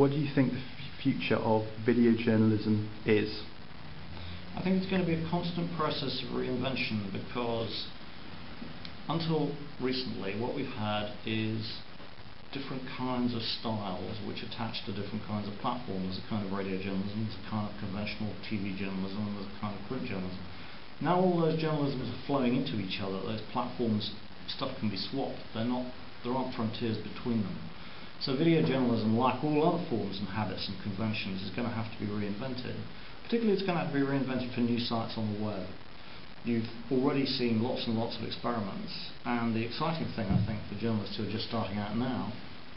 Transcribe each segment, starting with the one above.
What do you think the future of video journalism is? I think it's going to be a constant process of reinvention, because until recently what we've had is different kinds of styles which attach to different kinds of platforms. There's a kind of radio journalism, there's a kind of conventional TV journalism, and there's a kind of print journalism. Now all those journalisms are flowing into each other. Those platforms, stuff can be swapped. There aren't frontiers between them. So video journalism, like all other forms and habits and conventions, is going to have to be reinvented. Particularly it's going to have to be reinvented for new sites on the web. You've already seen lots and lots of experiments, and the exciting thing, I think, for journalists who are just starting out now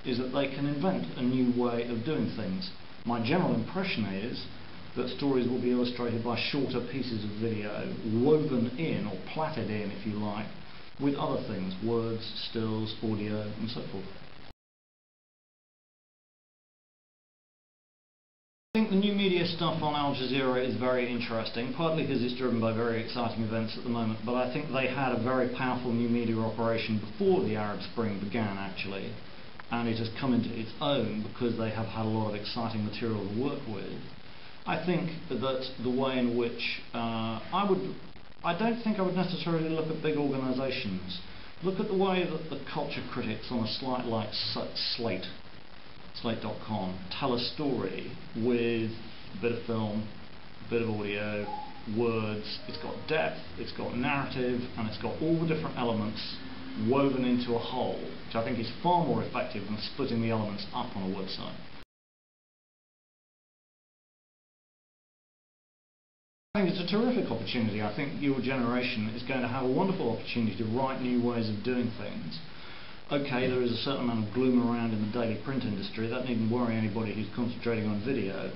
is that they can invent a new way of doing things. My general impression is that stories will be illustrated by shorter pieces of video, woven in, or plaited in, if you like, with other things, words, stills, audio, and so forth. I think the new media stuff on Al Jazeera is very interesting, partly because it's driven by very exciting events at the moment, but I think they had a very powerful new media operation before the Arab Spring began, actually, and it has come into its own because they have had a lot of exciting material to work with. I think that the way in which I don't think I would necessarily look at big organisations. Look at the way that the culture critics on a site like Slate.com tell a story with a bit of film, a bit of audio, words. It's got depth, it's got narrative, and it's got all the different elements woven into a whole, which I think is far more effective than splitting the elements up on a website. I think it's a terrific opportunity. I think your generation is going to have a wonderful opportunity to write new ways of doing things. Okay, there is a certain amount of gloom around in the daily print industry. That needn't worry anybody who's concentrating on video.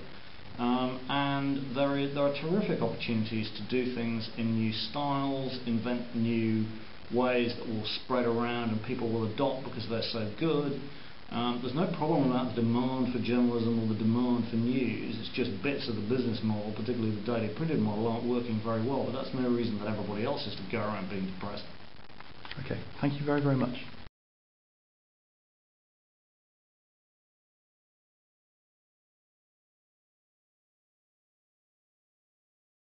And there are terrific opportunities to do things in new styles, invent new ways that will spread around and people will adopt because they're so good. There's no problem about the demand for journalism or the demand for news. It's just bits of the business model, particularly the daily printed model, aren't working very well. But that's no reason that everybody else is to go around being depressed. Okay, thank you very, very much.